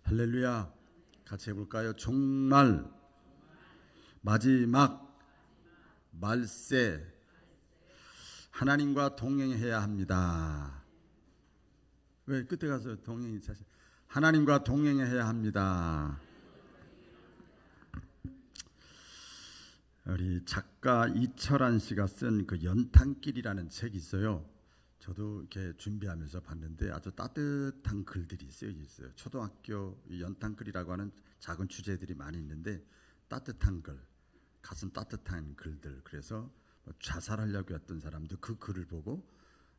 할렐루야. 같이 해볼까요? 종말, 마지막, 말세, 하나님과 동행해야 합니다. 왜 끝에 가서 동행이 사실 하나님과 동행해야 합니다. 우리 작가 이철환 씨가 쓴 그 연탄길이라는 책이 있어요. 저도 이렇게 준비하면서 봤는데 아주 따뜻한 글들이 쓰여 있어요. 초등학교 연탄글이라고 하는 작은 주제들이 많이 있는데 따뜻한 글, 가슴 따뜻한 글들. 그래서 자살하려고 했던 사람도 그 글을 보고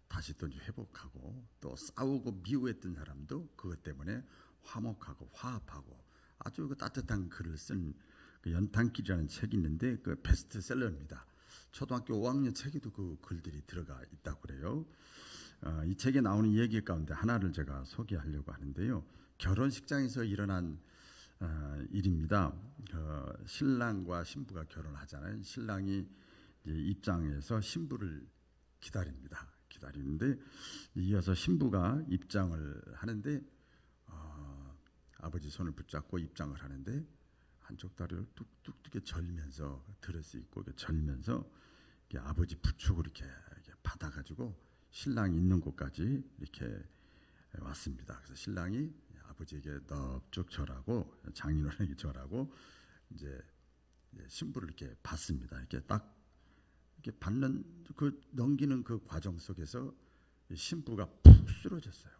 다시 또 회복하고, 또 싸우고 미워했던 사람도 그것 때문에 화목하고 화합하고, 아주 그 따뜻한 글을 쓴 그 연탄길이라는 책이 있는데 그 베스트셀러입니다. 초등학교 5학년 책에도 그 글들이 들어가 있다고 그래요. 이 책에 나오는 얘기 가운데 하나를 제가 소개하려고 하는데요. 결혼식장에서 일어난 일입니다. 신랑과 신부가 결혼을 하잖아요. 신랑이 입장해서 신부를 기다립니다. 기다리는데 이어서 신부가 입장을 하는데 아버지 손을 붙잡고 입장을 하는데 한쪽 다리를 뚝뚝 절면서 드레스 입고 절면서 아버지 부축을 이렇게 받아가지고 신랑이 있는 곳까지 이렇게 왔습니다. 그래서 신랑이 아버지에게 넙죽 절하고 장인어른에게 절하고 이제 신부를 이렇게 받습니다. 이렇게 딱 이렇게 받는 그 넘기는 그 과정 속에서 신부가 푹 쓰러졌어요.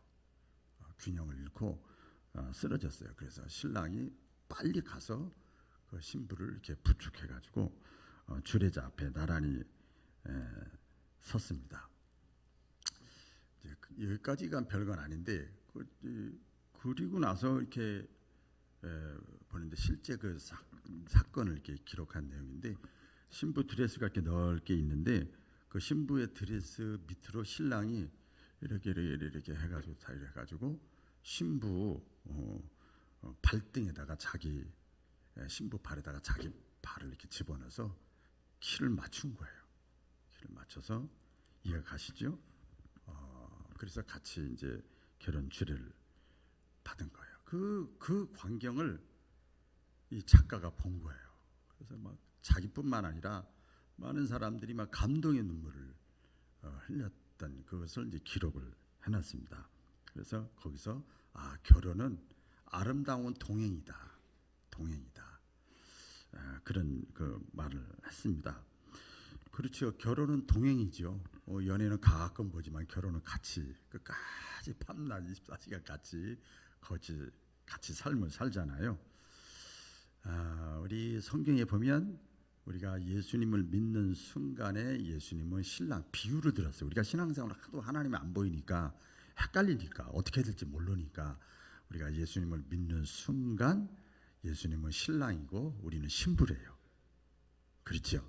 균형을 잃고 쓰러졌어요. 그래서 신랑이 빨리 가서 그 신부를 이렇게 부축해가지고 주례자 앞에 나란히 섰습니다. 여기까지가 별건 아닌데 그리고 나서 이렇게 보는데 실제 그 사건을 이렇게 기록한 내용인데, 신부 드레스가 이렇게 넓게 있는데 그 신부의 드레스 밑으로 신랑이 이렇게 해가지고 다 이래가지고 신부 발등에다가 신부 발에다가 자기 발을 이렇게 집어넣어서 키를 맞춘 거예요. 키를 맞춰서 이해가 가시죠? 그래서 같이 이제 결혼 주례를 받은 거예요. 그 광경을 이 작가가 본 거예요. 그래서 막 자기뿐만 아니라 많은 사람들이 막 감동의 눈물을 흘렸던 그것을 이제 기록을 해놨습니다. 그래서 거기서 결혼은 아름다운 동행이다. 그런 그 말을 했습니다. 그렇죠. 결혼은 동행이죠. 연애는 가끔 보지만 결혼은 같이 끝까지 밤낮 24시간 같이 삶을 살잖아요. 우리 성경에 보면 우리가 예수님을 믿는 순간에 예수님은 신랑 비유를 들었어요. 우리가 신앙생활을 하도 하나님이 안 보이니까 헷갈리니까 어떻게 해야 될지 모르니까 우리가 예수님을 믿는 순간 예수님은 신랑이고 우리는 신부래요. 그렇죠?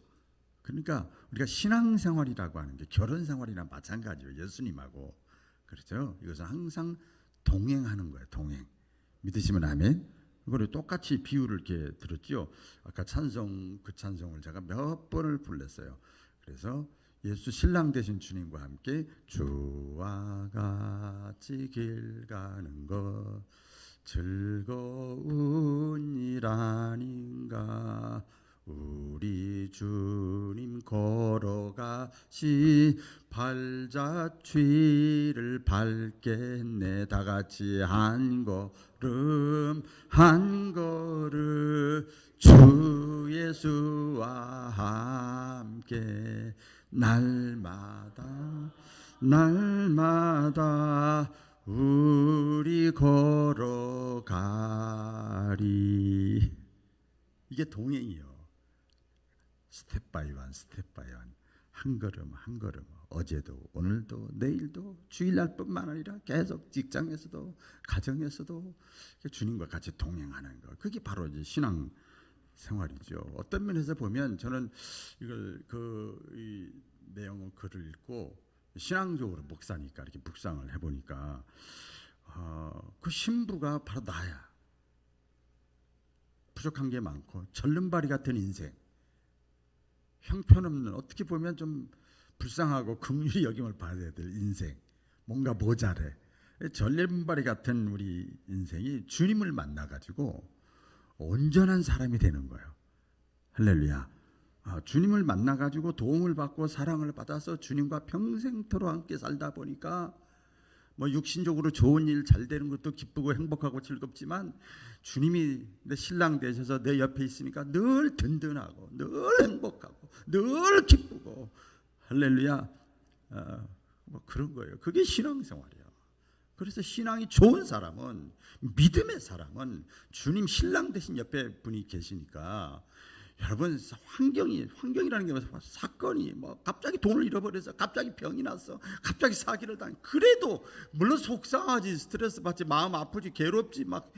그러니까 우리가 신앙생활이라고 하는 게 결혼생활이나 마찬가지예요. 예수님하고. 그렇죠? 이것은 항상 동행하는 거예요. 동행. 믿으시면 아멘. 그리고 똑같이 비유를 이렇게 들었죠. 아까 그 찬송을 제가 몇 번을 불렀어요. 그래서 예수 신랑 되신 주님과 함께 주와 같이 길 가는 것 즐거운 일 아닌가. 우리 주님 걸어가시 발자취를 밟겠네. 다 같이 한 걸음 주 예수와 함께 날마다 우리 걸어가리. 이게 동행이요. 스텝 바이 원, 한 걸음 한 걸음. 어제도 오늘도 내일도 주일날뿐만 아니라 계속 직장에서도 가정에서도 주님과 같이 동행하는 거. 그게 바로 이제 신앙 생활이죠. 어떤 면에서 보면 저는 이걸 이 내용을 글을 읽고 신앙적으로 목사니까 이렇게 묵상을 해보니까 그 신부가 바로 나야. 부족한 게 많고 절름발이 같은 인생, 형편없는, 어떻게 보면 좀 불쌍하고 긍휼히 여김을 받아야 될 인생, 뭔가 모자래. 전래분발이 같은 우리 인생이 주님을 만나가지고 온전한 사람이 되는 거예요. 할렐루야. 주님을 만나가지고 도움을 받고 사랑을 받아서 주님과 평생토록 함께 살다 보니까 뭐 육신적으로 좋은 일 잘 되는 것도 기쁘고 행복하고 즐겁지만 주님이 내 신랑 되셔서 내 옆에 있으니까 늘 든든하고 늘 행복하고 늘 기쁘고 할렐루야. 뭐 그런 거예요. 그게 신앙생활이에요. 그래서 신앙이 좋은 사람은, 믿음의 사람은 주님 신랑 대신 옆에 분이 계시니까, 여러분 환경이라는 게 사건이 뭐 갑자기 돈을 잃어버려서 갑자기 병이 났어, 갑자기 사기를 당해, 그래도 물론 속상하지, 스트레스 받지, 마음 아프지, 괴롭지, 막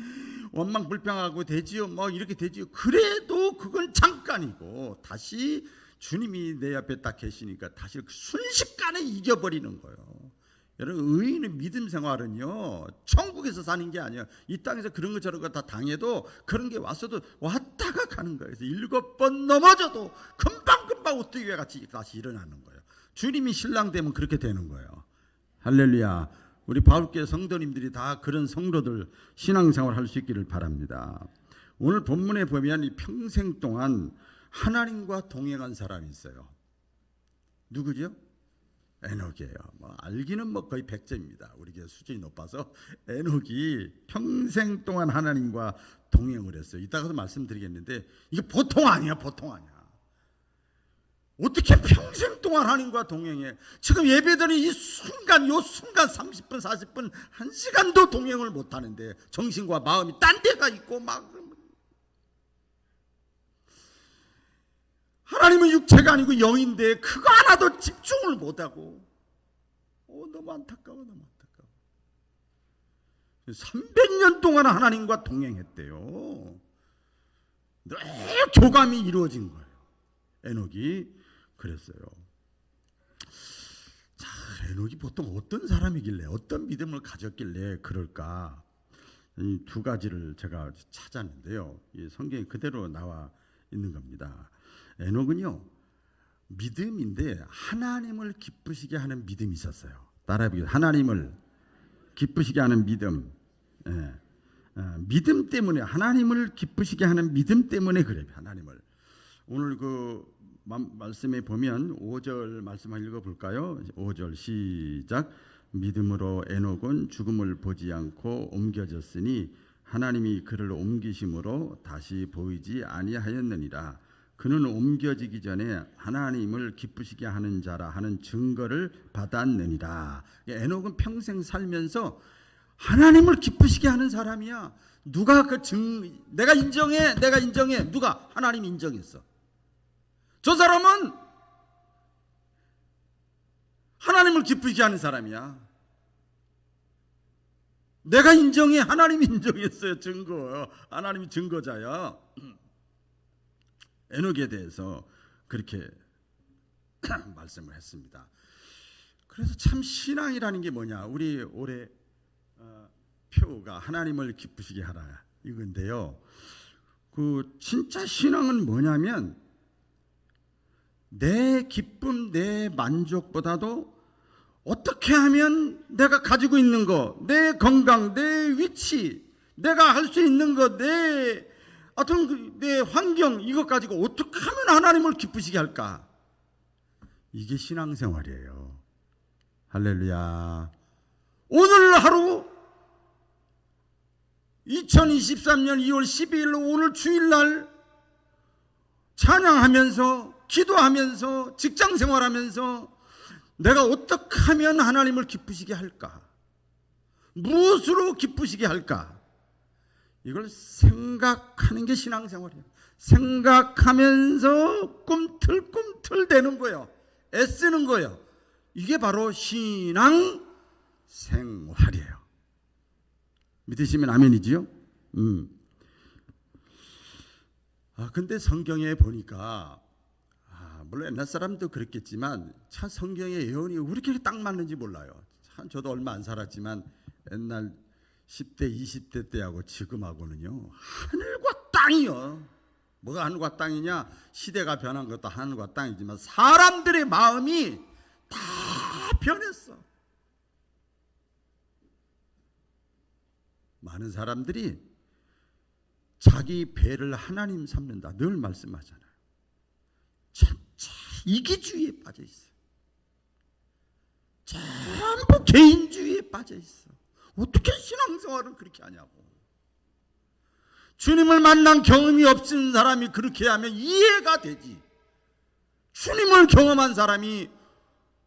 원망불평하고 되지요, 뭐 이렇게 되지요. 그래도 그건 잠깐이고 다시 주님이 내 옆에 딱 계시니까 다시 순식간에 이겨버리는 거예요. 여러분, 의인의 믿음 생활은요, 천국에서 사는 게 아니에요. 이 땅에서 그런 거 저런 거 다 당해도, 그런 게 왔어도 왔다가 가는 거예요. 그래서 7번 넘어져도 금방금방 오뚜기와 같이 다시 일어나는 거예요. 주님이 신랑 되면 그렇게 되는 거예요. 할렐루야. 우리 바울교회 성도님들이 다 그런 성도들 신앙생활 할 수 있기를 바랍니다. 오늘 본문에 보면 이 평생 동안 하나님과 동행한 사람이 있어요. 누구죠? 에녹이에요. 뭐 알기는 뭐 거의 100점입니다. 우리 교회 수준이 높아서 에녹이 평생 동안 하나님과 동행을 했어요. 이따가도 말씀드리겠는데 이게 보통 아니야, 보통 아니야. 어떻게 평생 동안 하나님과 동행해? 지금 예배드리는 이 순간, 요 순간 30분, 40분, 1시간도 동행을 못 하는데 정신과 마음이 딴 데가 있고 막, 하나님은 육체가 아니고 영인데 그거 하나도 집중을 못하고, 너무 안타까워, 너무 안타까워. 300년 동안 하나님과 동행했대요. 늘 교감이 이루어진 거예요. 에녹이 그랬어요. 자, 에녹이 보통 어떤 사람이길래, 어떤 믿음을 가졌길래 그럴까? 이 두 가지를 제가 찾았는데요. 이 성경에 그대로 나와 있는 겁니다. 에녹은요, 믿음인데 하나님을 기쁘시게 하는 믿음이 있었어요. 따라해보세요. 하나님을 기쁘시게 하는 믿음. 믿음 때문에, 하나님을 기쁘시게 하는 믿음 때문에 그래요. 하나님을. 오늘 그 말씀에 보면 5절 말씀 한번 읽어볼까요? 5절 시작. 믿음으로 에녹은 죽음을 보지 않고 옮겨졌으니 하나님이 그를 옮기심으로 다시 보이지 아니하였느니라. 그는 옮겨지기 전에 하나님을 기쁘시게 하는 자라 하는 증거를 받았느니라. 에녹은 평생 살면서 하나님을 기쁘시게 하는 사람이야. 누가 내가 인정해, 내가 인정해. 누가? 하나님이 인정했어. 저 사람은 하나님을 기쁘시게 하는 사람이야. 내가 인정해, 하나님이 인정했어요. 증거. 하나님이 증거자야. 에녹에 대해서 그렇게 말씀을 했습니다. 그래서 참 신앙이라는 게 뭐냐, 우리 올해 표가 하나님을 기쁘시게 하라 이건데요. 그 진짜 신앙은 뭐냐면 내 기쁨, 내 만족보다도 어떻게 하면 내가 가지고 있는 거, 내 건강, 내 위치, 내가 할 수 있는 거, 내 환경, 이것 가지고 어떻게 하면 하나님을 기쁘시게 할까? 이게 신앙생활이에요. 할렐루야. 오늘 하루 2023년 2월 12일 오늘 주일날 찬양하면서, 기도하면서, 직장생활하면서 내가 어떻게 하면 하나님을 기쁘시게 할까? 무엇으로 기쁘시게 할까? 이걸 생각하는 게 신앙생활이에요. 생각하면서 꿈틀꿈틀 대는 거예요. 애쓰는 거예요. 이게 바로 신앙생활이에요. 믿으시면 아멘이지요? 근데 성경에 보니까, 물론 옛날 사람도 그랬겠지만 참 성경의 예언이 왜 이렇게 딱 맞는지 몰라요. 참 저도 얼마 안 살았지만 옛날 10대, 20대 때하고 지금하고는요, 하늘과 땅이요. 뭐가 하늘과 땅이냐? 시대가 변한 것도 하늘과 땅이지만 사람들의 마음이 다 변했어. 많은 사람들이 자기 배를 하나님 삼는다 늘 말씀하잖아요. 전체 이기주의에 빠져 있어요. 전부 개인주의에 빠져 있어. 어떻게 신앙생활을 그렇게 하냐고. 주님을 만난 경험이 없는 사람이 그렇게 하면 이해가 되지. 주님을 경험한 사람이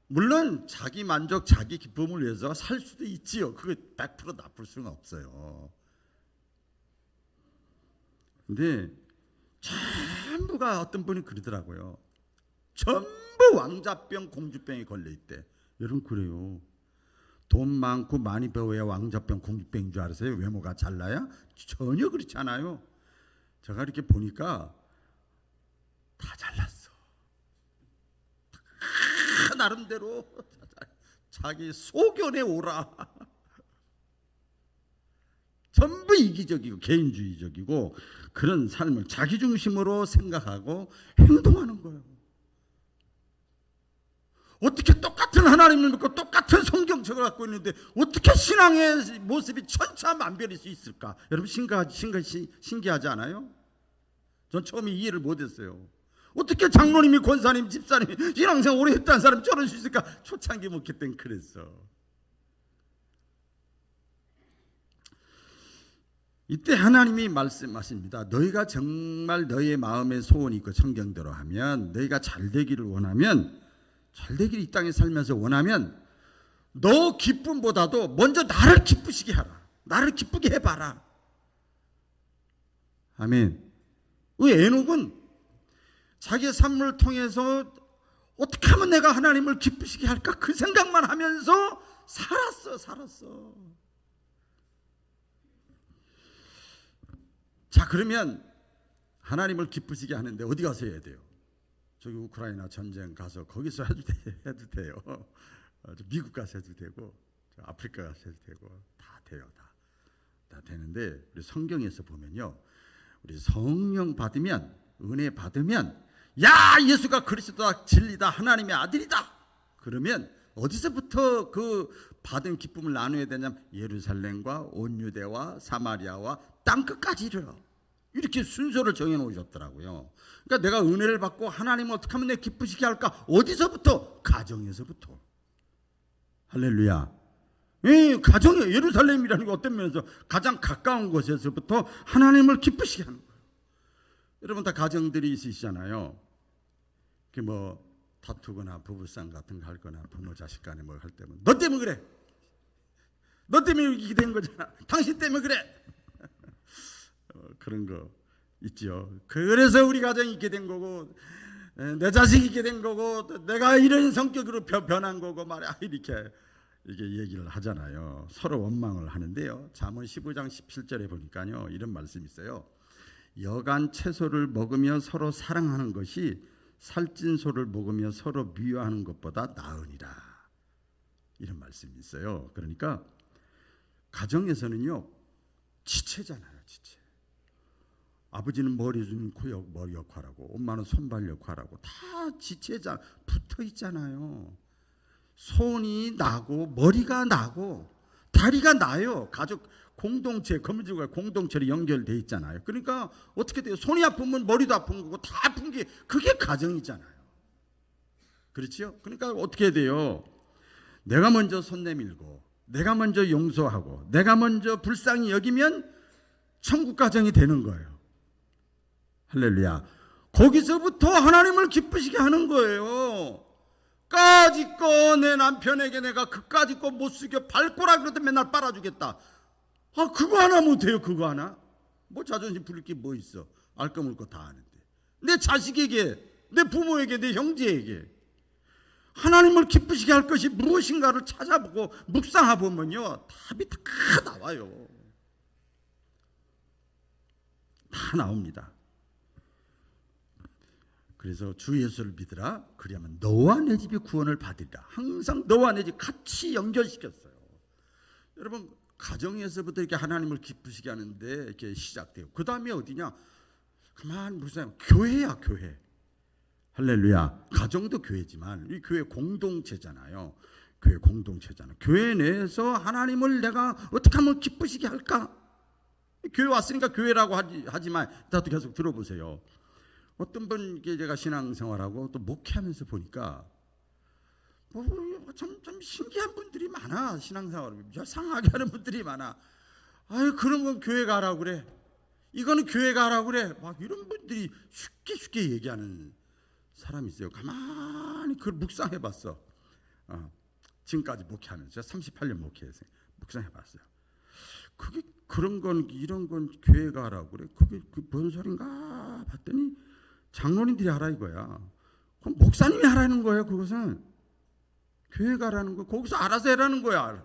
물론 자기 만족, 자기 기쁨을 위해서 살 수도 있지요. 그게 100% 나쁠 수는 없어요. 근데 전부가 어떤 분이 그러더라고요. 전부 왕자병, 공주병에 걸려있대. 여러분 그래요. 돈 많고 많이 배워야 왕자병, 공주병인 줄 알았어요? 외모가 잘나야? 전혀 그렇지 않아요. 제가 이렇게 보니까 다 잘났어. 다 나름대로 자기 소견에 오라. 전부 이기적이고 개인주의적이고 그런 삶을 자기중심으로 생각하고 행동하는 거예요. 어떻게 똑같은 하나님을 믿고 똑같은 성경책을 갖고 있는데 어떻게 신앙의 모습이 천차만별일 수 있을까? 여러분 신기하지 않아요? 전 처음에 이해를 못했어요. 어떻게 장로님이, 권사님, 집사님이 신앙생활 오래 했다는 사람이 저럴 수 있을까? 초창기 목회 땐 그랬어. 이때 하나님이 말씀하십니다. 너희가 정말 너희의 마음의 소원이 있고 성경대로 하면, 너희가 잘되기를 원하면, 잘되기를 이 땅에 살면서 원하면 너 기쁨보다도 먼저 나를 기쁘시게 하라. 나를 기쁘게 해봐라. 아멘. 에녹은 자기의 삶을 통해서 어떻게 하면 내가 하나님을 기쁘시게 할까 그 생각만 하면서 살았어. 자, 그러면 하나님을 기쁘시게 하는데 어디 가서 해야 돼요? 저기 우크라이나 전쟁 가서 거기서 해도 돼요. 미국 가서 해도 되고, 아프리카 가서 해도 되고, 다 돼요. 다 되는데 우리 성경에서 보면요, 우리 성령 받으면, 은혜 받으면, 야, 예수가 그리스도다, 진리다, 하나님의 아들이다. 그러면 어디서부터 그 받은 기쁨을 나눠야 되냐면 예루살렘과 온 유대와 사마리아와 땅끝까지 이르러, 이렇게 순서를 정해 놓으셨더라고요. 그러니까 내가 은혜를 받고 하나님을 어떻게 하면 내 기쁘시게 할까? 어디서부터? 가정에서부터. 할렐루야. 가정이 예루살렘이라는 게 어떤 면에서 가장 가까운 곳에서부터 하나님을 기쁘시게 하는 거예요. 여러분 다 가정들이 있으시잖아요. 뭐 다투거나 부부싸움 같은 거 할 거나 부모 자식 간에 뭐 할 때면 너 때문에 그래. 너 때문에 이렇게 된 거잖아. 당신 때문에 그래. 그런 거 있죠. 그래서 우리 가정이 있게 된 거고, 내 자식이 있게 된 거고, 내가 이런 성격으로 변한 거고 말이야. 이렇게 얘기를 하잖아요. 서로 원망을 하는데요. 잠언 15장 17절에 보니까요, 이런 말씀이 있어요. 여간 채소를 먹으며 서로 사랑하는 것이 살찐 소를 먹으며 서로 미워하는 것보다 나으니라. 이런 말씀이 있어요. 그러니까 가정에서는요, 지체잖아요. 지체. 아버지는 머리 준 머리 역할하고, 엄마는 손발 역할하고, 다 지체자 붙어 있잖아요. 손이 나고 머리가 나고 다리가 나요. 가족 공동체, 거미줄과 공동체로 연결돼 있잖아요. 그러니까 어떻게 돼요? 손이 아프면 머리도 아픈 거고, 다 아픈 게 그게 가정이잖아요. 그렇죠? 그러니까 어떻게 돼요? 내가 먼저 손 내밀고, 내가 먼저 용서하고, 내가 먼저 불쌍히 여기면 천국 가정이 되는 거예요. 할렐루야. 거기서부터 하나님을 기쁘시게 하는 거예요. 까짓거 내 남편에게 내가 그까짓 거 못 쓰게 밟고라 그러더니 맨날 빨아주겠다. 그거 하나 못해요. 그거 하나. 뭐 자존심 부릴 게 뭐 있어. 알거물 거 다 아는데. 내 자식에게, 내 부모에게, 내 형제에게 하나님을 기쁘시게 할 것이 무엇인가를 찾아보고 묵상해보면요, 답이 다 나와요. 다 나옵니다. 그래서 주 예수를 믿으라. 그리하면 너와 내 집이 구원을 받으리라. 항상 너와 내 집 같이 연결시켰어요. 여러분, 가정에서부터 이렇게 하나님을 기쁘시게 하는데 이렇게 시작돼요. 그 다음에 어디냐? 가만 보세요. 교회야, 교회. 할렐루야. 가정도 교회지만 이 교회 공동체잖아요. 교회 공동체잖아요. 교회 내에서 하나님을 내가 어떻게 하면 기쁘시게 할까? 교회 왔으니까 교회라고 하지만 나도 계속 들어보세요. 어떤 분 이게 제가 신앙생활하고 또 목회하면서 보니까 좀 신기한 분들이 많아. 신앙생활을 이상하게 하는 분들이 많아. 아유, 그런 건 교회 가라고 그래. 이거는 교회 가라고 그래. 막 이런 분들이 쉽게 얘기하는 사람이 있어요. 가만히 그걸 묵상해봤어. 지금까지 목회하면서 제가 38년 목회해서 묵상해봤어요. 그게 그런 건 이런 건 교회 가라고 그래. 그게 뭔 소린가 봤더니 장로님들이 하라 이거야. 그럼 목사님이 하라는 거예요. 그것은 교회 가라는 거. 거기서 알아서 해라는 거야.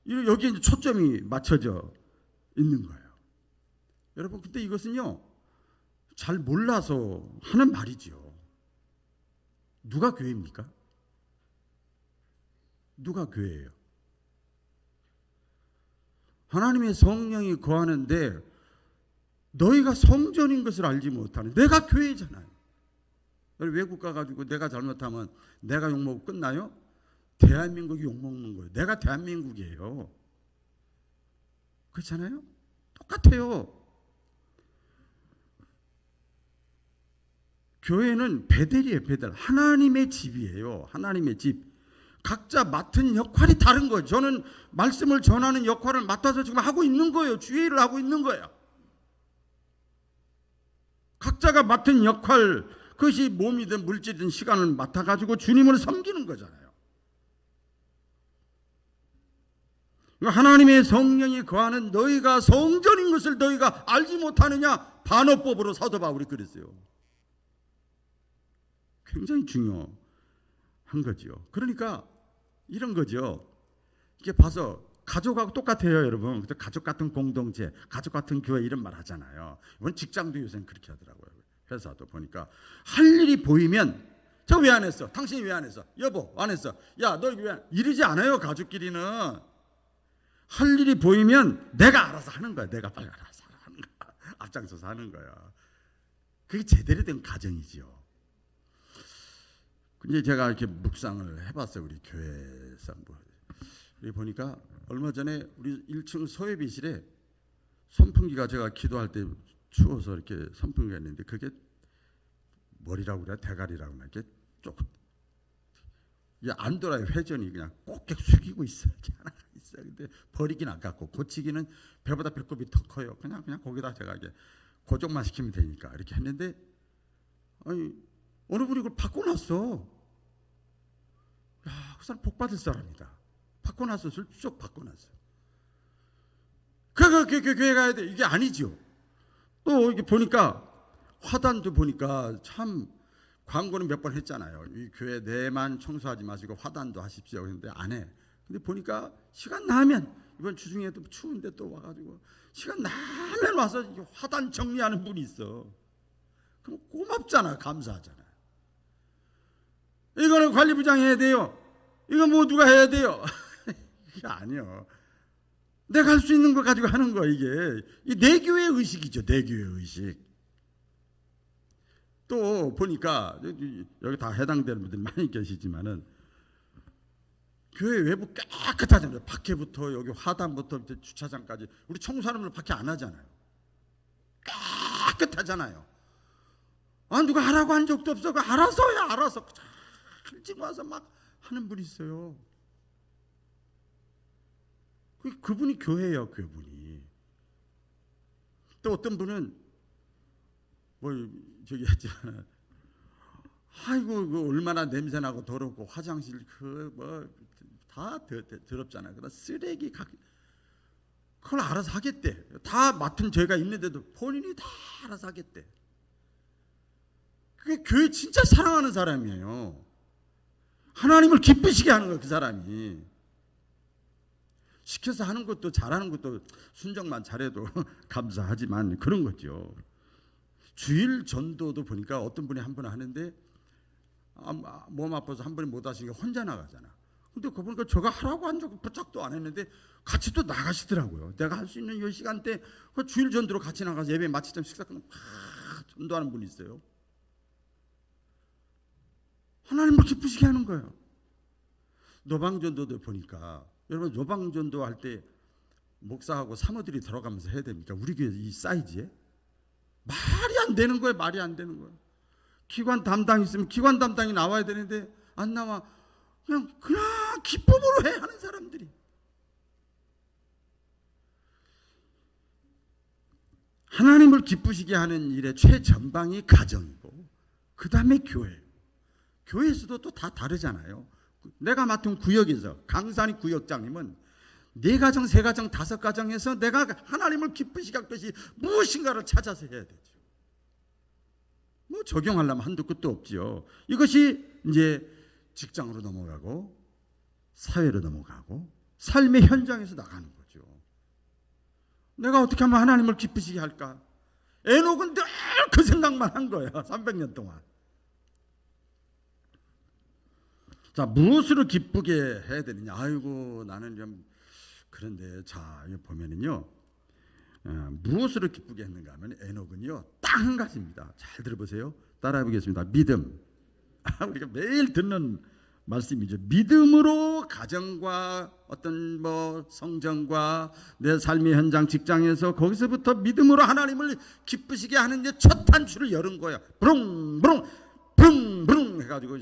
여기에 이제 초점이 맞춰져 있는 거예요. 여러분, 근데 이것은요 잘 몰라서 하는 말이지요. 누가 교회입니까? 누가 교회예요? 하나님의 성령이 거하는데 너희가 성전인 것을 알지 못하는, 내가 교회잖아요. 외국 가가지고 내가 잘못하면 내가 욕먹고 끝나요? 대한민국이 욕먹는 거예요. 내가 대한민국이에요. 그렇잖아요? 똑같아요. 교회는 베델이에요. 베델. 하나님의 집이에요. 하나님의 집. 각자 맡은 역할이 다른 거예요. 저는 말씀을 전하는 역할을 맡아서 지금 하고 있는 거예요. 주의를 하고 있는 거예요. 각자가 맡은 역할, 그것이 몸이든 물질이든 시간을 맡아가지고 주님을 섬기는 거잖아요. 하나님의 성령이 거하는 너희가 성전인 것을 너희가 알지 못하느냐? 반어법으로 사도 바울이 그랬어요. 굉장히 중요한 거죠. 그러니까 이런 거죠. 이게 봐서 가족하고 똑같아요, 여러분. 가족 같은 공동체, 가족 같은 교회 이런 말 하잖아요. 이번 직장도 요새는 그렇게 하더라고요. 회사도 보니까 할 일이 보이면 저 왜 안 했어? 당신이 왜 안 했어? 여보 안 했어? 야 너 왜 안? 이러지 않아요. 가족끼리는 할 일이 보이면 내가 알아서 하는 거야. 내가 빨리 알아서 하는 거야. 앞장서서 하는 거야. 그게 제대로 된 가정이지요. 근데 제가 이렇게 묵상을 해봤어요. 우리 교회에서 여기 보니까 얼마 전에 우리 1층 소예비실에 선풍기가, 제가 기도할 때 추워서 이렇게 선풍기가 있는데 그게 머리라고 그래야 대가리라고 그래야 이렇게 조금 이게 안 돌아요. 회전이 그냥 꼭꼭 숙이고 있어요. 이렇게 하나 있어요. 근데 버리긴 아깝고 고치기는 배보다 배꼽이 더 커요. 그냥 거기다 제가 이게 고정만 시키면 되니까 이렇게 했는데, 아니 어느 분이 그걸 바꿔놨어. 야, 그 사람 복 받을 사람이다. 바꿔놨어. 슬쩍 바꿔놨어. 교회 가야 돼. 이게 아니죠. 또 이게 보니까 화단도 보니까 참, 광고는 몇 번 했잖아요. 이 교회 내만 청소하지 마시고 화단도 하십시오. 그런데 안 해. 근데 보니까 시간 나면, 이번 주중에도 추운데 또 와가지고 시간 나면 와서 화단 정리하는 분이 있어. 그럼 고맙잖아. 감사하잖아. 이거는 관리부장이 해야 돼요. 이거 뭐 누가 해야 돼요. 이게 아니요. 내가 할 수 있는 거 가지고 하는 거. 이게 내 교회 의식이죠. 내 교회 의식. 또 보니까 여기 다 해당되는 분들이 많이 계시지만은 교회 외부 깨끗하잖아요. 밖에부터 여기 화단부터 주차장까지. 우리 청소하는 분 밖에 안 하잖아요. 깨끗하잖아요. 아, 누가 하라고 한 적도 없어. 알아서야 알아서 일찍 와서 막 하는 분이 있어요. 그분이 교회예요. 그분이. 또 어떤 분은 뭐 저기 했지만, 아이고 그 얼마나 냄새나고 더럽고 화장실 그 뭐 다 더럽잖아요. 그러다 쓰레기 그걸 알아서 하겠대. 다 맡은 죄가 있는데도 본인이 다 알아서 하겠대. 그게 교회 진짜 사랑하는 사람이에요. 하나님을 기쁘시게 하는 거예요. 그 사람이 시켜서 하는 것도, 잘하는 것도 순종만 잘해도 감사하지만 그런 거죠. 주일 전도도 보니까 어떤 분이 한 번 하는데 몸 아파서 한 분이 못 하시니까 혼자 나가잖아. 근데 그분이 저가 하라고 한 적 부탁도 안 했는데 같이 또 나가시더라고요. 내가 할 수 있는 이 시간대 그 주일 전도로 같이 나가서 예배 마치자면 식사 끝나면 전도하는 분이 있어요. 하나님을 기쁘시게 하는 거예요. 노방전도도 보니까, 여러분 노방전도 할 때 목사하고 사모들이 들어가면서 해야 됩니까? 우리 교회 이 사이즈에? 말이 안 되는 거예요. 말이 안 되는 거예요. 기관 담당 있으면 기관 담당이 나와야 되는데 안 나와. 그냥 기쁨으로 해 하는 사람들이. 하나님을 기쁘시게 하는 일의 최전방이 가정이고 그 다음에 교회. 교회에서도 또 다 다르잖아요. 내가 맡은 구역에서 강산이 구역장님은 4가정, 3가정, 5가정에서 내가 하나님을 기쁘시게 할 것이 무엇인가를 찾아서 해야 되죠. 뭐 적용하려면 한도 끝도 없지요. 이것이 이제 직장으로 넘어가고 사회로 넘어가고 삶의 현장에서 나가는 거죠. 내가 어떻게 하면 하나님을 기쁘시게 할까? 에녹은 늘 그 생각만 한 거예요. 300년 동안. 자, 무엇으로 기쁘게 해야 되느냐? 아이고, 나는 좀 그런데 자, 여기 보면은요. 무엇으로 기쁘게 했는가 하면 에녹은요. 딱 한 가지입니다. 잘 들어보세요. 따라해 보겠습니다. 믿음. 우리가 매일 듣는 말씀이죠. 믿음으로 가정과 어떤 뭐 성전과 내 삶의 현장 직장에서 거기서부터 믿음으로 하나님을 기쁘시게 하는 데 첫 단추를 열은 거야. 부릉부릉 부릉부릉 해가지고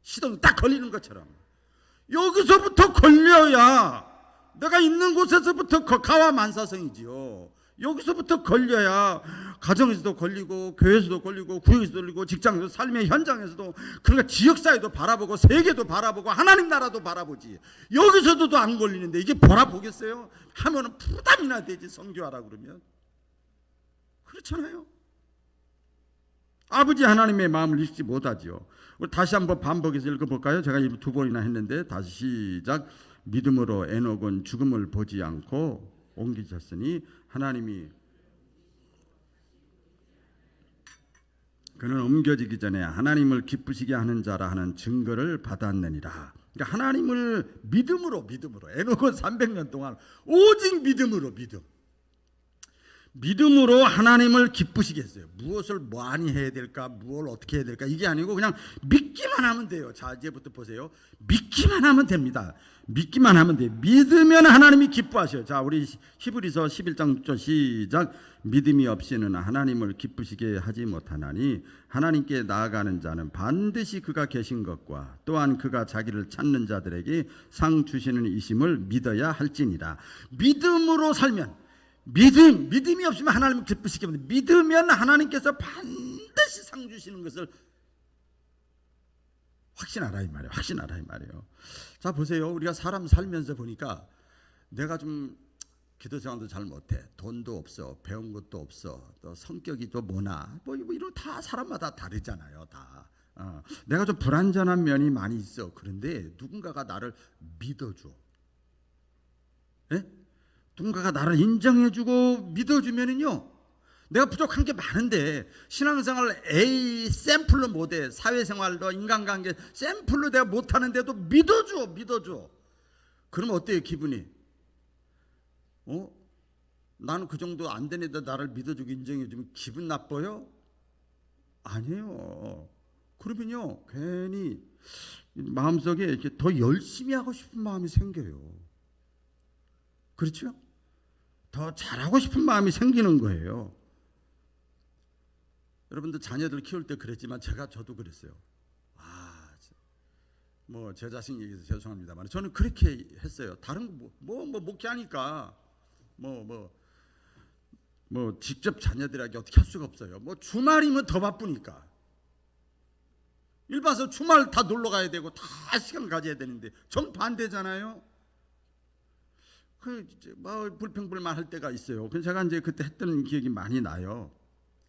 시동이 딱 걸리는 것처럼 여기서부터 걸려야 내가 있는 곳에서부터 가와만사성이지요. 여기서부터 걸려야 가정에서도 걸리고 교회에서도 걸리고 구역에서도 걸리고 직장에서 삶의 현장에서도 그러니까 지역사회도 바라보고 세계도 바라보고 하나님 나라도 바라보지. 여기서도 안 걸리는데 이게 바라보겠어요? 하면은 부담이나 되지. 선교하라 그러면 그렇잖아요. 아버지 하나님의 마음을 잊지 못하지요. 우리 다시 한번 반복해서 읽어볼까요? 제가 2번이나 했는데 다시 시작. 믿음으로 에녹은 죽음을 보지 않고 옮기셨으니 하나님이 그는 옮겨지기 전에 하나님을 기쁘시게 하는 자라 하는 증거를 받았느니라. 그러니까 하나님을 믿음으로 에녹은 300년 동안 오직 믿음으로 하나님을 기쁘시게 했어요. 무엇을 많이 해야 될까, 무엇을 어떻게 해야 될까 이게 아니고 그냥 믿기만 하면 돼요. 자, 이제부터 보세요. 믿기만 하면 됩니다. 믿기만 하면 돼요. 믿으면 하나님이 기뻐하셔요. 자, 우리 히브리서 11장 6절 시작. 믿음이 없이는 하나님을 기쁘시게 하지 못하나니 하나님께 나아가는 자는 반드시 그가 계신 것과 또한 그가 자기를 찾는 자들에게 상 주시는 이심을 믿어야 할지니라. 믿음으로 살면 믿음이 없으면 하나님을 기쁘시게 합니다. 믿으면 하나님께서 반드시 상 주시는 것을 확신하라 이 말이에요. 자, 보세요. 우리가 사람 살면서 보니까 내가 좀 기도 생활도 잘 못해. 돈도 없어. 배운 것도 없어. 또 성격이 또 뭐나. 뭐 이런 다 사람마다 다르잖아요. 다. 내가 좀 불완전한 면이 많이 있어. 그런데 누군가가 나를 믿어줘. 예? 누군가가 나를 인정해주고 믿어주면은요, 내가 부족한 게 많은데 신앙생활 A 샘플로 못해. 사회생활도 인간관계 샘플로 내가 못하는데도 믿어줘. 그러면 어때요 기분이? 나는 그 정도 안 되는데 나를 믿어주고 인정해주면 기분 나빠요? 아니에요. 그러면요 괜히 마음속에 이렇게 더 열심히 하고 싶은 마음이 생겨요. 그렇죠? 더 잘하고 싶은 마음이 생기는 거예요. 여러분들 자녀들 키울 때 그랬지만 저도 그랬어요. 뭐 제 자신 얘기해서 죄송합니다만 저는 그렇게 했어요. 다른 뭐 목회하니까 뭐 직접 자녀들에게 어떻게 할 수가 없어요. 뭐 주말이면 더 바쁘니까. 일봐서 주말 다 놀러 가야 되고 다 시간 가져야 되는데 전 반대잖아요. 뭐 불평불만 할 때가 있어요. 그래서 제가 이제 그때 했던 기억이 많이 나요.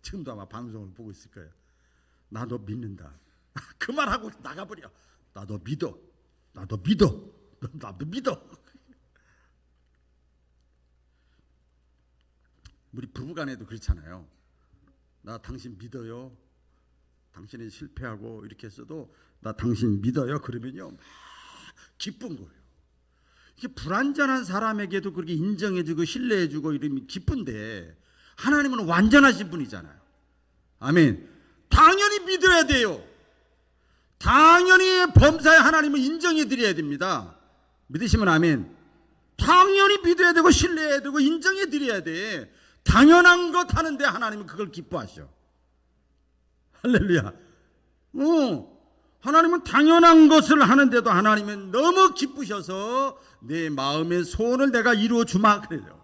지금도 아마 방송을 보고 있을 거예요. 나 너 믿는다. 그 말하고 나가버려. 나 너 믿어. 나도 믿어. 우리 부부간에도 그렇잖아요. 나 당신 믿어요. 당신이 실패하고 이렇게 했어도 나 당신 믿어요. 그러면요 막 기쁜 거예요. 이게 불완전한 사람에게도 그렇게 인정해주고 신뢰해주고 이러면 기쁜데 하나님은 완전하신 분이잖아요. 아멘. 당연히 믿어야 돼요. 당연히 범사에 하나님을 인정해드려야 됩니다. 믿으시면 아멘. 당연히 믿어야 되고 신뢰해야 되고 인정해 드려야 돼. 당연한 것 하는데 하나님은 그걸 기뻐하셔. 할렐루야. 하나님은 당연한 것을 하는데도 하나님은 너무 기쁘셔서 내 마음의 소원을 내가 이루어 주마 그래요.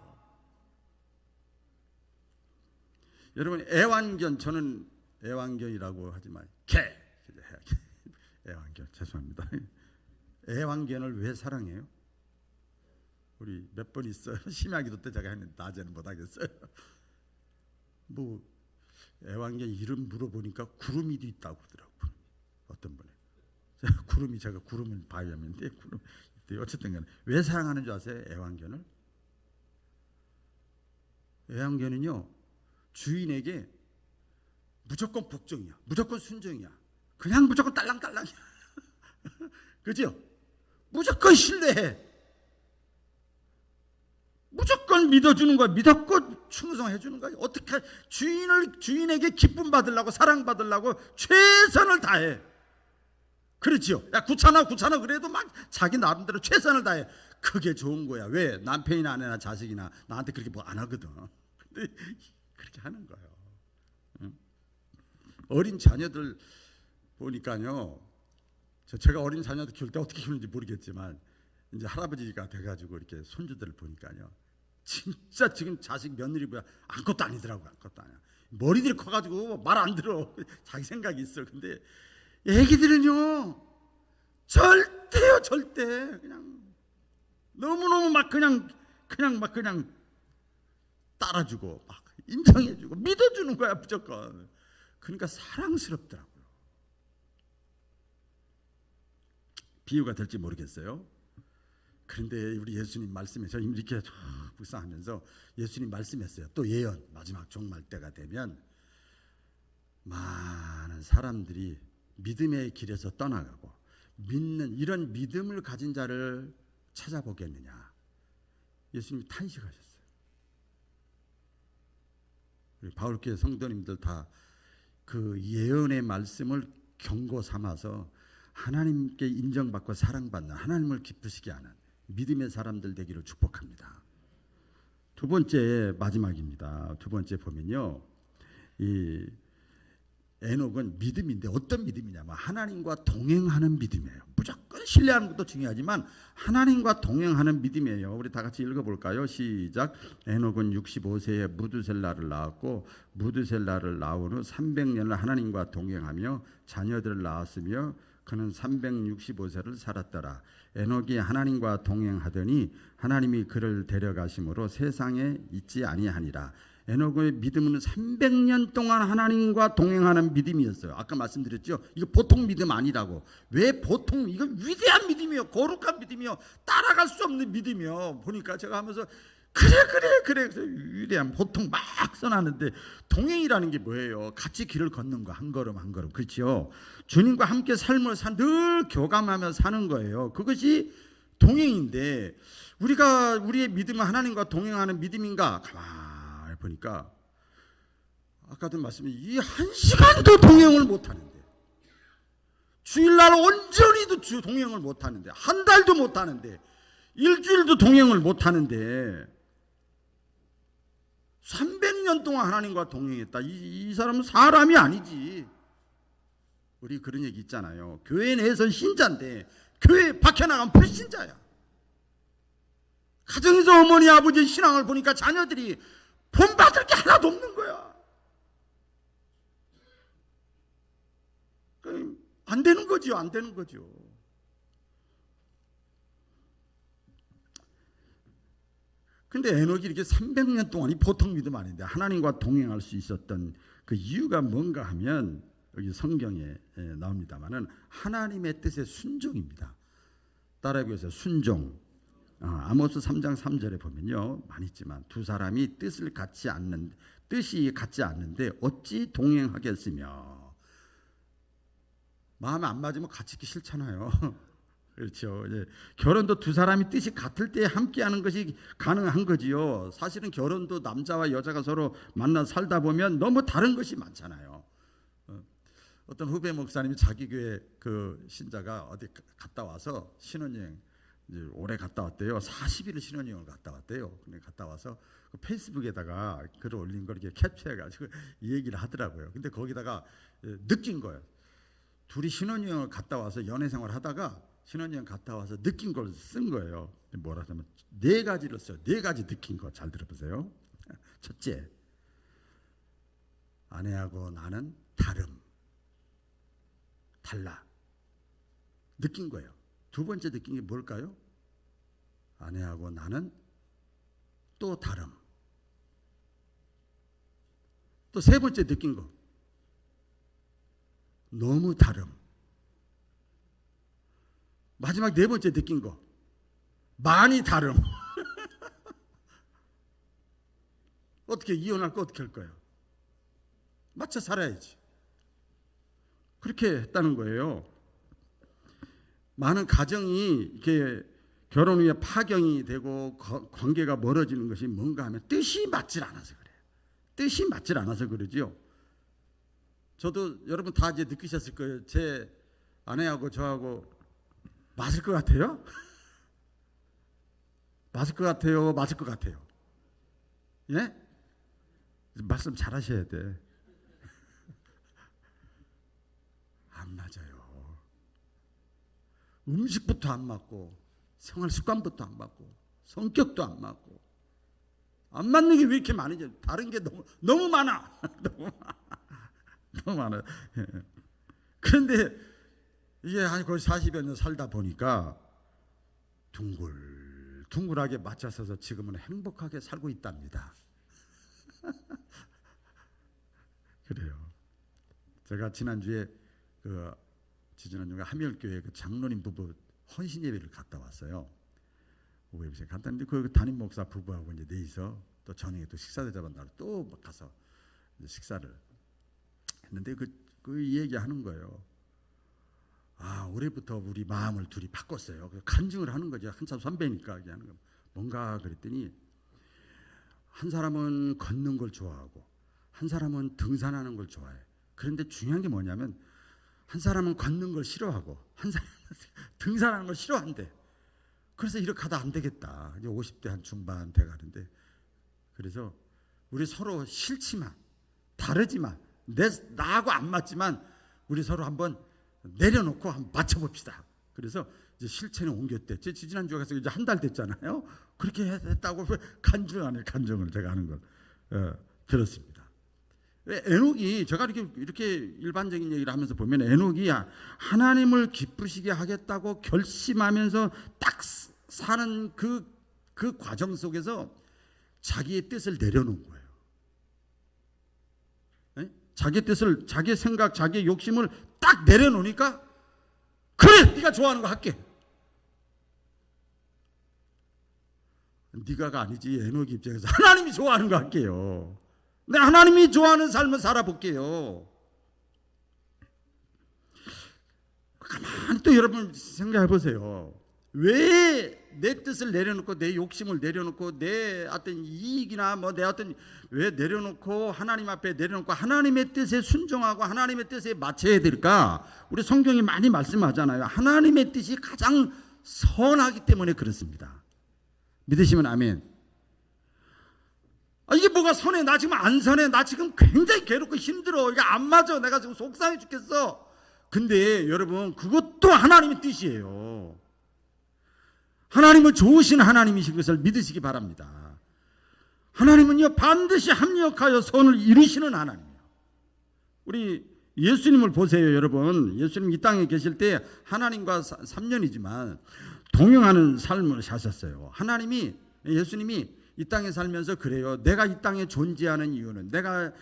여러분 애완견, 저는 애완견이라고 하지만 애완견 죄송합니다. 애완견을 왜 사랑해요? 우리 몇 번 있어요. 심야기도 때 제가 했는데 낮에는 못 하겠어요. 뭐 애완견 이름 물어보니까 구름이도 있다고 그러더라고요. 어떤 분이 구름이, 제가 구름은 바위암인데 구름 어쨌든 간에 왜 사랑하는 줄 아세요? 애완견을? 애완견은요 주인에게 무조건 복종이야, 무조건 순종이야, 그냥 무조건 딸랑딸랑이야. 그죠? 무조건 신뢰해, 무조건 믿어주는 거야, 무조건 충성해 주는 거야. 어떻게 주인에게 기쁨 받으려고, 사랑 받으려고 최선을 다해. 그렇지요? 야 귀찮아 그래도 막 자기 나름대로 최선을 다해. 그게 좋은 거야. 왜? 남편이나 아내나 자식이나 나한테 그렇게 뭐 안 하거든. 근데 그렇게 하는 거예요. 응? 어린 자녀들 보니까요, 제가 어린 자녀들 키울 때 어떻게 키우는지 모르겠지만 이제 할아버지가 돼가지고 이렇게 손주들을 보니까요, 진짜 지금 자식 며느리 보야 아무것도 아니더라고요. 아무것도 아니야. 머리들이 커가지고 말 안 들어. 자기 생각이 있어. 근데 애기들은요 절대 그냥 너무너무 막 그냥 따라주고 막 인정해주고 믿어주는 거야 무조건. 그러니까 사랑스럽더라고요. 비유가 될지 모르겠어요. 그런데 우리 예수님 말씀에서 이렇게 묵상하면서 예수님 말씀했어요. 또 예언, 마지막 종말 때가 되면 많은 사람들이 믿음의 길에서 떠나가고 믿는 이런 믿음을 가진 자를 찾아보겠느냐. 예수님이 탄식하셨어요. 우리 바울교회 성도님들 다 그 예언의 말씀을 경고 삼아서 하나님께 인정받고 사랑받는, 하나님을 기쁘시게 하는 믿음의 사람들 되기를 축복합니다. 두 번째, 마지막입니다. 두 번째 보면요, 이 에녹은 믿음인데 어떤 믿음이냐면 하나님과 동행하는 믿음이에요. 무조건 신뢰하는 것도 중요하지만 하나님과 동행하는 믿음이에요. 우리 다 같이 읽어볼까요? 시작. 에녹은 65세에 무드셀라를 낳았고 무드셀라를 낳은 후 300년을 하나님과 동행하며 자녀들을 낳았으며 그는 365세를 살았더라. 에녹이 하나님과 동행하더니 하나님이 그를 데려가심으로 세상에 있지 아니하니라. 에녹의 믿음은 300년 동안 하나님과 동행하는 믿음이었어요. 아까 말씀드렸죠. 이거 보통 믿음 아니라고. 왜 보통? 이거 위대한 믿음이요, 거룩한 믿음이요, 따라갈 수 없는 믿음이요. 보니까 제가 하면서 그래 그래서 위대한, 보통 막 써놨는데 동행이라는 게 뭐예요? 같이 길을 걷는 거, 한 걸음 한 걸음. 그렇죠? 주님과 함께 삶을 늘 교감하며 사는 거예요. 그것이 동행인데 우리가 우리의 믿음은 하나님과 동행하는 믿음인가? 가만 보니까 아까도 말씀드린 이 한 시간도 동행을 못하는데, 주일날 온전히도 동행을 못하는데, 한 달도 못하는데, 일주일도 동행을 못하는데 300년 동안 하나님과 동행했다. 이 사람은 사람이 아니지. 우리 그런 얘기 있잖아요. 교회 내에서 신자인데 교회 밖에 나가면 불신자야. 가정에서 어머니 아버지 신앙을 보니까 자녀들이 본받을 게 하나도 없는 거야. 안 되는 거죠. 안 되는 거죠. 근데 에녹이 이렇게 300년 동안이 보통 믿음 아닌데 하나님과 동행할 수 있었던 그 이유가 뭔가 하면 여기 성경에 나옵니다만은 하나님의 뜻에 순종입니다. 따라해 보세요. 순종. 아모스 3장 3절에 보면요, 많이 있지만 두 사람이 뜻이 같지 않는데 어찌 동행하겠으며. 마음에 안 맞으면 같이 있기 싫잖아요. 그렇죠. 이제 결혼도 두 사람이 뜻이 같을 때 함께하는 것이 가능한 거지요. 사실은 결혼도 남자와 여자가 서로 만나 살다 보면 너무 다른 것이 많잖아요. 어떤 후배 목사님이 자기 교회 그 신자가 어디 갔다 와서 신혼여행 이제 올해 갔다 왔대요. 40일을 신혼여행을 갔다 왔대요. 근데 갔다 와서 그 페이스북에다가 글을 올린 걸 이렇게 캡처해가지고 이 얘기를 하더라고요. 근데 거기다가 느낀 거예요. 둘이 신혼여행을 갔다 와서 연애생활 하다가 신혼여행 갔다 와서 느낀 걸 쓴 거예요. 뭐라 하면 네 가지를 써요. 네 가지 느낀 거 잘 들어보세요. 첫째, 아내하고 나는 달라. 느낀 거예요. 두 번째 느낀 게 뭘까요? 아내하고 나는 또 다름. 또 세 번째 느낀 거, 너무 다름. 마지막 네 번째 느낀 거, 많이 다름. 어떻게 이혼할 거 어떻게 할 거예요? 맞춰 살아야지. 그렇게 했다는 거예요. 많은 가정이 이렇게 결혼 후에 파경이 되고 관계가 멀어지는 것이 뭔가 하면 뜻이 맞질 않아서 그래요. 뜻이 맞질 않아서 그러지요. 저도 여러분 다 이제 느끼셨을 거예요. 제 아내하고 저하고 맞을 것 같아요? 맞을 것 같아요? 맞을 것 같아요? 예? 말씀 잘 하셔야 돼. 안 맞아요. 음식부터 안 맞고, 생활 습관부터 안 맞고, 성격도 안 맞고, 안 맞는 게 왜 이렇게 많은지, 다른 게 너무 많아. 너무 많아요. 그런데 이게 한 거의 40여 년 살다 보니까 둥글둥글하게 맞춰서서 지금은 행복하게 살고 있답니다. 그래요. 제가 지난주에 지지난주에 함열교회 그 장로님 부부 헌신 예배를 갔다 왔어요. 오후에 갔다는데 그 담임 목사 부부하고 이제 넷이서 또 저녁에 또 식사 대접한 날 또 가서 식사를 했는데 그 얘기하는 거예요. 아, 올해부터 우리 마음을 둘이 바꿨어요. 간증을 하는 거죠. 한참 선배니까 얘기하는 거. 뭔가 그랬더니 한 사람은 걷는 걸 좋아하고 한 사람은 등산하는 걸 좋아해. 그런데 중요한 게 뭐냐면 한 사람은 걷는 걸 싫어하고 한 사람은 등산하는 걸 싫어한대. 그래서 이렇게 하다 안 되겠다. 이제 50대 한 중반 돼 가는데 그래서 우리 서로 싫지만 다르지만 나하고 안 맞지만 우리 서로 한번 내려놓고 한번 맞춰봅시다. 그래서 이제 실천에 옮겼대. 지난주에 가서 이제 한 달 됐잖아요. 그렇게 했다고 간증을 제가 하는 걸 들었습니다. 에녹이 제가 이렇게 일반적인 얘기를 하면서 보면 에녹이 하나님을 기쁘시게 하겠다고 결심하면서 딱 사는 그 과정 속에서 자기의 뜻을 내려놓은 거예요. 네? 자기 뜻을, 자기 생각, 자기 욕심을 딱 내려놓으니까 그래, 네가 좋아하는 거 할게. 네가가 아니지. 에녹 입장에서 하나님이 좋아하는 거 할게요. 네, 하나님이 좋아하는 삶을 살아볼게요. 가만히 또 여러분 생각해 보세요. 왜 내 뜻을 내려놓고 내 욕심을 내려놓고 내 어떤 이익이나 내 어떤 왜 내려놓고 하나님 앞에 내려놓고 하나님의 뜻에 순종하고 하나님의 뜻에 맞춰야 될까? 우리 성경이 많이 말씀하잖아요. 하나님의 뜻이 가장 선하기 때문에 그렇습니다. 믿으시면 아멘. 이게 뭐가 선해? 나 지금 안 선해. 나 지금 굉장히 괴롭고 힘들어. 이게 안 맞아. 내가 지금 속상해 죽겠어. 근데 여러분 그것도 하나님의 뜻이에요. 하나님은 좋으신 하나님이신 것을 믿으시기 바랍니다. 하나님은요 반드시 합력하여 선을 이루시는 하나님이에요. 우리 예수님을 보세요. 여러분 예수님 이 땅에 계실 때 하나님과 3년이지만 동행하는 삶을 사셨어요. 예수님이 이 땅에 살면서 그래요. 내가 이 땅에 존재하는 이유는 내가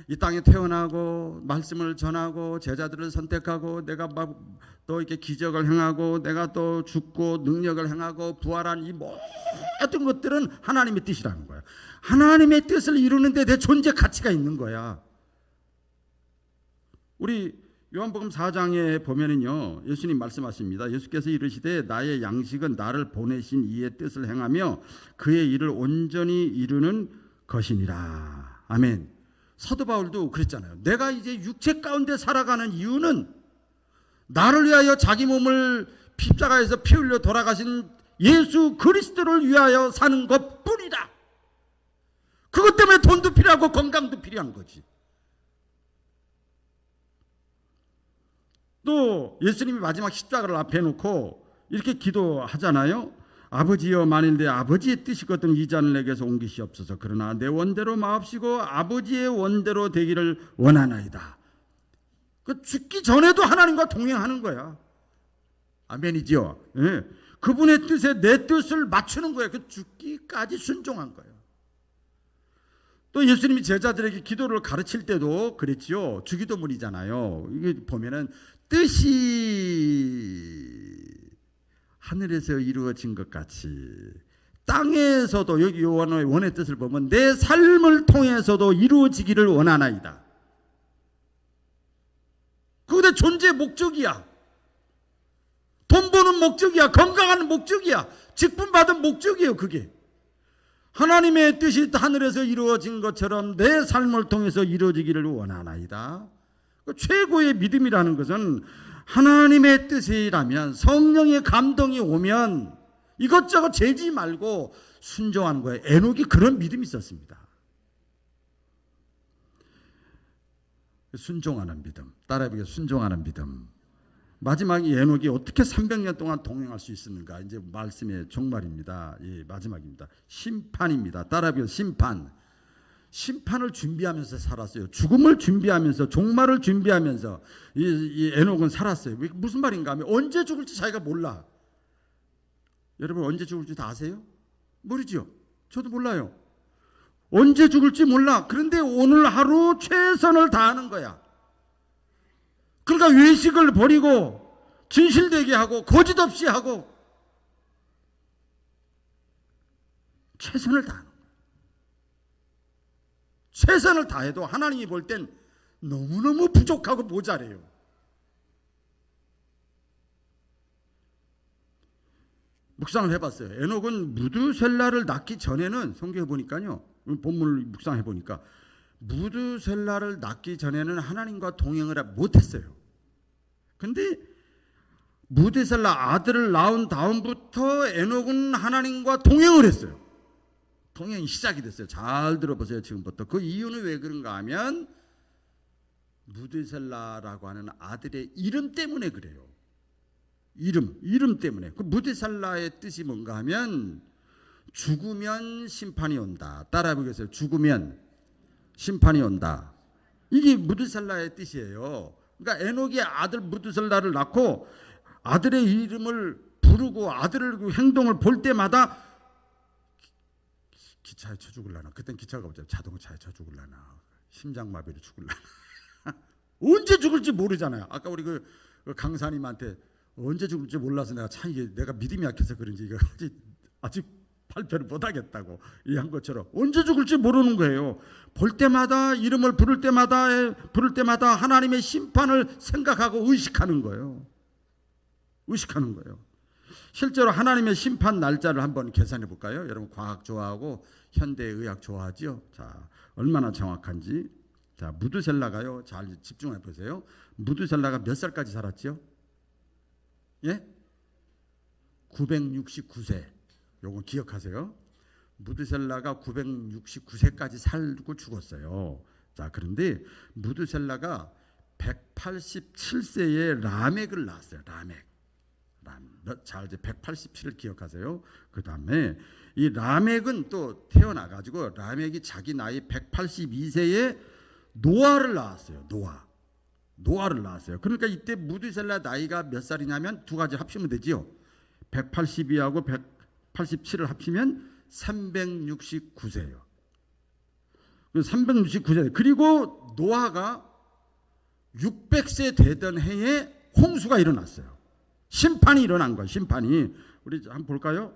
이 땅에 태어나고 말씀을 전하고 제자들을 선택하고 내가 또 이렇게 기적을 행하고 내가 또 죽고 능력을 행하고 부활한 이 모든 것들은 하나님의 뜻이라는 거야. 하나님의 뜻을 이루는데 내 존재 가치가 있는 거야. 우리 요한복음 4장에 보면은요 예수님 말씀하십니다. 예수께서 이르시되 나의 양식은 나를 보내신 이의 뜻을 행하며 그의 일을 온전히 이루는 것이니라. 아멘. 사도 바울도 그랬잖아요. 내가 이제 육체 가운데 살아가는 이유는 나를 위하여 자기 몸을 십자가에서 피 흘려 돌아가신 예수 그리스도를 위하여 사는 것뿐이다. 그것 때문에 돈도 필요하고 건강도 필요한 거지. 또 예수님이 마지막 십자가를 앞에 놓고 이렇게 기도하잖아요. 아버지여, 만일 내 아버지의 뜻이거든 이 잔을 내게서 옮기시옵소서. 그러나 내 원대로 마옵시고 아버지의 원대로 되기를 원하나이다. 그 죽기 전에도 하나님과 동행하는 거야. 아멘이죠. 예. 그분의 뜻에 내 뜻을 맞추는 거야. 그 죽기까지 순종한 거예요. 또 예수님이 제자들에게 기도를 가르칠 때도 그랬지요. 주기도문이잖아요. 이게 보면은 뜻이 하늘에서 이루어진 것 같이 땅에서도, 여기 요한의 원의 뜻을 보면 내 삶을 통해서도 이루어지기를 원하나이다. 그게 내 존재의 목적이야. 돈 버는 목적이야. 건강하는 목적이야. 직분 받은 목적이에요. 그게 하나님의 뜻이 하늘에서 이루어진 것처럼 내 삶을 통해서 이루어지기를 원하나이다. 최고의 믿음이라는 것은 하나님의 뜻이라면, 성령의 감동이 오면 이것저것 재지 말고 순종하는 거예요. 에녹이 그런 믿음이 있었습니다. 순종하는 믿음, 따라해보게. 순종하는 믿음. 마지막에 에녹이 어떻게 300년 동안 동행할 수 있었는가? 이제 말씀의 종말입니다. 예, 마지막입니다. 심판입니다. 따라해보게. 심판. 심판을 준비하면서 살았어요. 죽음을 준비하면서, 종말을 준비하면서 이 에녹은 살았어요. 무슨 말인가 하면 언제 죽을지 자기가 몰라. 여러분 언제 죽을지 다 아세요? 모르죠. 저도 몰라요. 언제 죽을지 몰라. 그런데 오늘 하루 최선을 다하는 거야. 그러니까 외식을 버리고 진실되게 하고 거짓 없이 하고 최선을 다하는 거야. 최선을 다해도 하나님이 볼 땐 너무너무 부족하고 모자래요. 묵상을 해봤어요. 에녹은 무두셀라를 낳기 전에는, 성경에 보니까요, 본문을 묵상해 보니까 무두셀라를 낳기 전에는 하나님과 동행을 못했어요. 근데 무두셀라 아들을 낳은 다음부터 에녹은 하나님과 동행을 했어요. 동행이 시작이 됐어요. 잘 들어보세요. 지금부터. 그 이유는 왜 그런가 하면 무두셀라라고 하는 아들의 이름 때문에 그래요. 이름 때문에. 그 무두셀라의 뜻이 뭔가 하면 죽으면 심판이 온다. 따라해보겠어요. 죽으면 심판이 온다. 이게 무두셀라의 뜻이에요. 그러니까 에녹이 아들 무두셀라를 낳고 아들의 이름을 부르고 아들의 그 행동을 볼 때마다 기차에 쳐 죽을라나. 그땐 기차가 없잖아요. 자동차에 쳐 죽을라나. 심장마비로 죽을라나. 언제 죽을지 모르잖아요. 아까 우리 그 강사님한테 언제 죽을지 몰라서 내가 참 이게 내가 믿음이 약해서 그런지 이거 아직 발표를 못하겠다고 이한 것처럼 언제 죽을지 모르는 거예요. 볼 때마다, 이름을 부를 때마다 하나님의 심판을 생각하고 의식하는 거예요. 의식하는 거예요. 실제로 하나님의 심판 날짜를 한번 계산해 볼까요? 여러분 과학 좋아하고 현대의학 좋아하죠? 자, 얼마나 정확한지. 자, 무두셀라가요. 잘 집중해 보세요. 무두셀라가 몇 살까지 살았죠? 예? 969세. 요거 기억하세요. 무두셀라가 969세까지 살고 죽었어요. 자, 그런데 무두셀라가 187세에 라멕을 낳았어요. 라멕. 자, 이제 187을 기억하세요. 그 다음에 이 라멕은 또 태어나가지고 라멕이 자기 나이 182세에 노아를 낳았어요. 노아를 낳았어요. 그러니까 이때 무두셀라 나이가 몇 살이냐면 두 가지 합치면 되지요. 182하고 187을 합치면 369세예요. 369세. 그리고 노아가 600세 되던 해에 홍수가 일어났어요. 심판이 일어난 거예요. 심판이. 우리 한번 볼까요?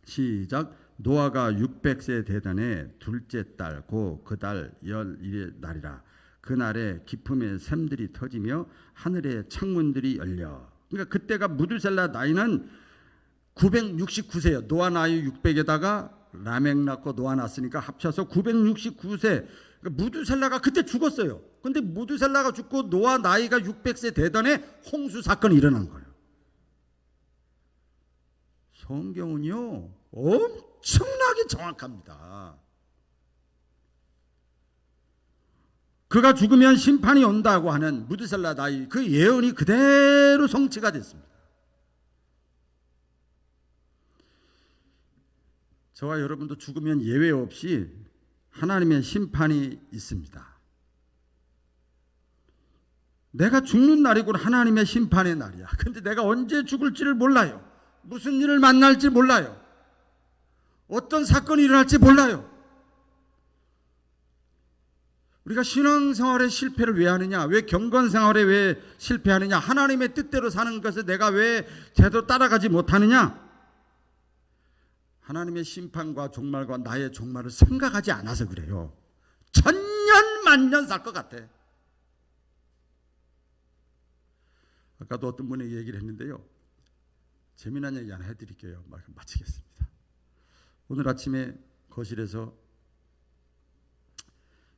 시작. 노아가 600세 되던 해 둘째 달 고 그 달 11의 날이라. 그날에 기품의 샘들이 터지며 하늘의 창문들이 열려. 그러니까 그때가 무두셀라 나이는 969세예요. 노아 나이 600에다가 라멕 낳고 노아 낳았으니까 합쳐서 969세. 그러니까 무두셀라가 그때 죽었어요. 근데 무두셀라가 죽고 노아 나이가 600세 되던 해 홍수 사건이 일어난 거예요. 성경은요 엄청나게 정확합니다. 그가 죽으면 심판이 온다고 하는 무드셀라 나이 그 예언이 그대로 성취가 됐습니다. 저와 여러분도 죽으면 예외 없이 하나님의 심판이 있습니다. 내가 죽는 날이군 하나님의 심판의 날이야. 근데 내가 언제 죽을지를 몰라요. 무슨 일을 만날지 몰라요. 어떤 사건이 일어날지 몰라요. 우리가 신앙생활에 실패를 왜 하느냐? 왜 경건생활에 왜 실패하느냐? 하나님의 뜻대로 사는 것을 내가 왜 제대로 따라가지 못하느냐? 하나님의 심판과 종말과 나의 종말을 생각하지 않아서 그래요. 천년 만년 살 것 같아. 아까도 어떤 분에게 얘기를 했는데요. 재미난 얘기 하나 해드릴게요. 마치겠습니다. 오늘 아침에 거실에서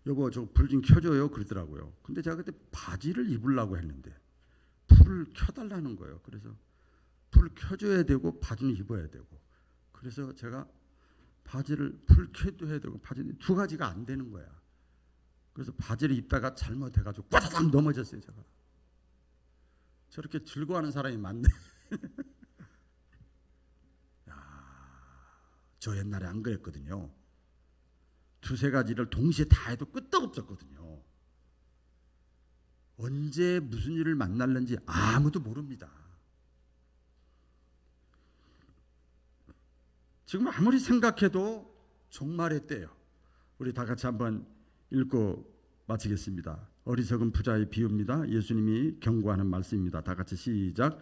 여보 저 불 좀 켜줘요 그러더라고요. 근데 제가 그때 바지를 입으려고 했는데 불을 켜달라는 거예요. 그래서 불을 켜줘야 되고 바지는 입어야 되고 그래서 제가 바지를 불 켜줘야 되고 바지는 두 가지가 안 되는 거야. 그래서 바지를 입다가 잘못해가지고 꽈다닥 넘어졌어요. 제가 저렇게 즐거워하는 사람이 많네. 저 옛날에 안 그랬거든요. 두세 가지를 동시에 다 해도 끄떡없었거든요. 언제 무슨 일을 만날는지 아무도 모릅니다. 지금 아무리 생각해도 종말의 때예요. 우리 다 같이 한번 읽고 마치겠습니다. 어리석은 부자의 비유입니다. 예수님이 경고하는 말씀입니다. 다 같이 시작.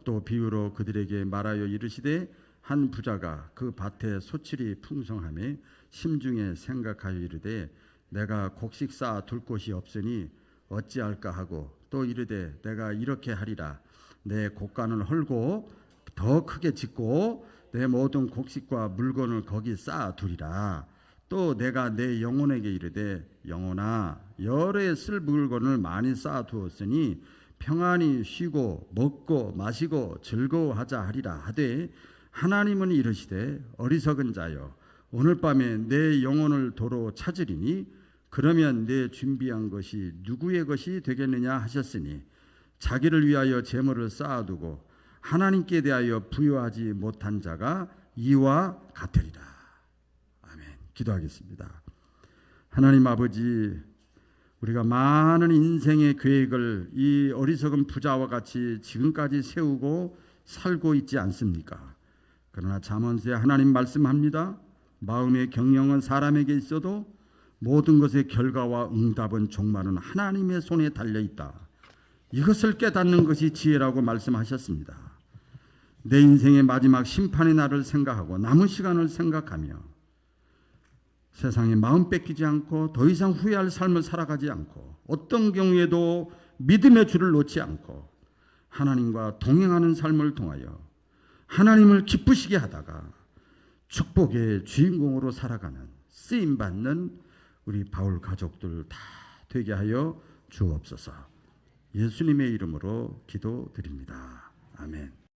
또 비유로 그들에게 말하여 이르시되 한 부자가 그 밭에 소출이 풍성하매 심중에 생각하여 이르되 내가 곡식 쌓아 둘 곳이 없으니 어찌할까 하고 또 이르되 내가 이렇게 하리라 내 곡간을 헐고 더 크게 짓고 내 모든 곡식과 물건을 거기 쌓아 두리라. 또 내가 내 영혼에게 이르되 영혼아 열에 쓸 물건을 많이 쌓아 두었으니 평안히 쉬고 먹고 마시고 즐거워하자 하리라 하되 하나님은 이르시되 어리석은 자여 오늘 밤에 내 영혼을 도로 찾으리니 그러면 내 준비한 것이 누구의 것이 되겠느냐 하셨으니 자기를 위하여 재물을 쌓아두고 하나님께 대하여 부여하지 못한 자가 이와 같으리라. 아멘. 기도하겠습니다. 하나님 아버지, 우리가 많은 인생의 계획을 이 어리석은 부자와 같이 지금까지 세우고 살고 있지 않습니까? 그러나 잠언서에 하나님 말씀합니다. 마음의 경영은 사람에게 있어도 모든 것의 결과와 응답은 종말은 하나님의 손에 달려있다. 이것을 깨닫는 것이 지혜라고 말씀하셨습니다. 내 인생의 마지막 심판의 날을 생각하고 남은 시간을 생각하며 세상에 마음 뺏기지 않고 더 이상 후회할 삶을 살아가지 않고 어떤 경우에도 믿음의 줄을 놓지 않고 하나님과 동행하는 삶을 통하여 하나님을 기쁘시게 하다가 축복의 주인공으로 살아가는 쓰임받는 우리 바울 가족들 다 되게 하여 주옵소서. 예수님의 이름으로 기도드립니다. 아멘.